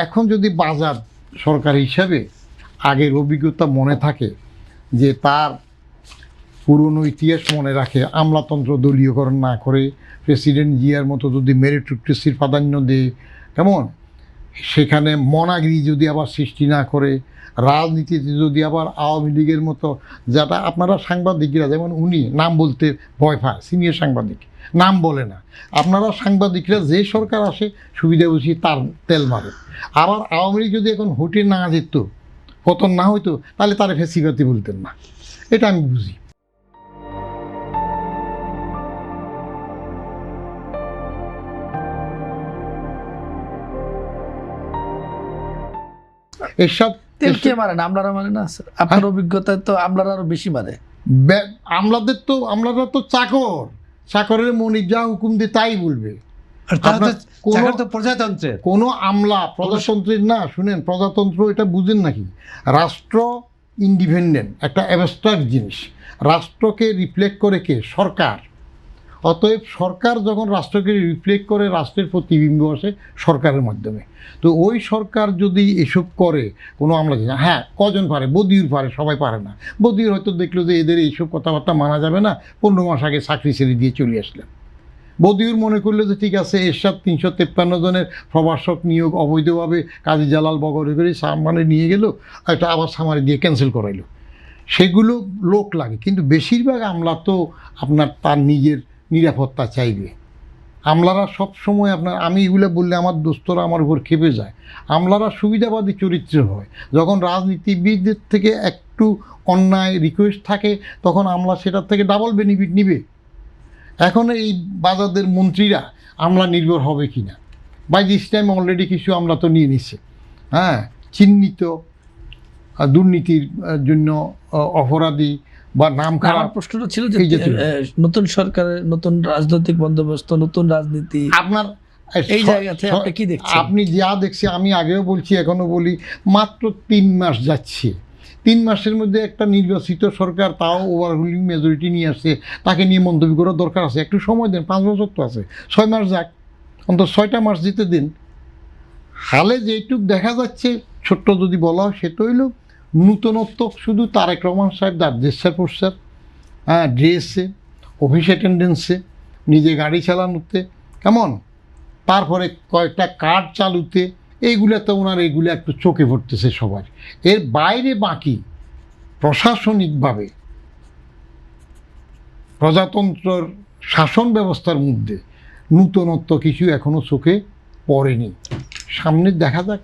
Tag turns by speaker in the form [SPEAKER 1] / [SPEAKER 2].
[SPEAKER 1] এখন যদি বাজার সরকার হিসাবে আগের অভিজ্ঞতা মনে থাকে, যে তার পুরনো ইতিহাস মনে রাখে, আমলাতন্ত্র দলীয়করণ না করে প্রেসিডেন্ট জিয়ার মতো যদি মেরিটোক্রেসির প্রাধান্য দেয়, কেমন সেখানে মনাগিরি যদি আবার সৃষ্টি না করে, রাজনীতিতে যদি আবার আওয়ামী লীগের মতো, যেটা আপনারা সাংবাদিকরা, যেমন উনি নাম বলতে ভয় পায়, সিনিয়র সাংবাদিক নাম বলে না, আপনারা সাংবাদিকরা যে সরকার আসে সুবিধা বুঝি তার তেল মারে। আবার আওয়ামী লীগ যদি এখন হোটে না যেত, পতন না হইতো, তাহলে তারা ফেসিবাতি বলতেন না। এটা আমি বুঝি। এসব
[SPEAKER 2] তেল কে মারে না? আমলারা মারে না? আপনার অভিজ্ঞতায় তো আমলারা আরো বেশি মারে।
[SPEAKER 1] আমলারা তো চাকরের মনির যা হুকুম দিয়ে তাই বলবে।
[SPEAKER 2] প্রজাতন্ত্রের
[SPEAKER 1] কোনো আমলা প্রজাতন্ত্রের না। শুনেন, প্রজাতন্ত্র এটা বুঝেন নাকি? রাষ্ট্র ইন্ডিপেন্ডেন্ট, একটা অ্যাবস্ট্রাক্ট জিনিস। রাষ্ট্রকে রিফ্লেক্ট করে কে? সরকার। অতএব সরকার যখন রাষ্ট্রকে রিফ্লেক্ট করে, রাষ্ট্রের প্রতিবিম্ব আসে সরকারের মাধ্যমে। তো ওই সরকার যদি এসব করে, কোনো আমলা, হ্যাঁ কজন পারে? বদিউর পারে, সবাই পারে না। বদিউর হয়তো দেখলো যে এদের এইসব কথাবার্তা মানা যাবে না, 15 মাস আগে চাকরি ছেড়ে দিয়ে চলে আসলেন। বদিউর মনে করলো যে ঠিক আছে, এরশাদ 353 জনের প্রভাষক নিয়োগ অবৈধভাবে কাজী জালাল বগরে করে সামানে নিয়ে গেল, একটা আবার সামারি দিয়ে ক্যান্সেল করাইলো। সেগুলো লোক লাগে, কিন্তু বেশিরভাগ আমলা তো আপনার তার নিজের নিরাপত্তা চাইবে। আমলারা সব সময় আমি এগুলো বললে আমার দোস্তরা আমার উপর খেপে যায়। আমলারা সুবিধাবাদী চরিত্র হয়। যখন রাজনীতিবিদদের থেকে একটু অন্যায় রিকোয়েস্ট থাকে, তখন আমলা সেটার থেকে ডাবল বেনিফিট নিবে। এখন এই বাজারদের মন্ত্রীরা আমলা নির্ভর হবে কি না? বাই দিস টাইম অলরেডি কিছু আমলা তো নিয়ে নিচ্ছে, হ্যাঁ, চিহ্নিত দুর্নীতির জন্য অপরাধী বা নাম খারাপ।
[SPEAKER 2] আমার প্রশ্নটা ছিল যে নতুন সরকারের নতুন রাজনৈতিক বন্দোবস্ত, নতুন রাজনীতি, আপনার এই জায়গাতে আপনি কি দেখছেন?
[SPEAKER 1] আপনি যা দেখছেন, আমি আগেও বলছি, এখনও বলি, মাত্র 3 মাস যাচ্ছে। 3 মাসের মধ্যে একটা নির্বাচিত সরকার, তাও ওভারহুলিং মেজরিটি নিয়ে আসছে, তাকে নিয়ে মন্তব্য করার দরকার আছে। একটু সময় দেন, 5 বছর তো আছে, 6 মাস যাক, অন্তত 6টা মাস দিতে দিন। হালে যেটুক দেখা যাচ্ছে, ছোট্ট যদি বলা হয়, সেটা হইল নূতনত্ব শুধু তারেক রহমান সাহেব তার দেশার প্রসার, হ্যাঁ, ড্রেসে, অফিস অ্যাটেন্ডেন্সে, নিজে গাড়ি চালানোতে, কেমন, তারপরে কয়েকটা কার্ড চালুতে, এইগুলোতে ওনার এইগুলো একটু চোখে পড়তেছে সবার। এর বাইরে বাকি প্রশাসনিকভাবে প্রজাতন্ত্রের শাসন ব্যবস্থার মধ্যে নূতনত্ব কিছু এখনও চোখে পড়েনি। সামনে দেখা যাক।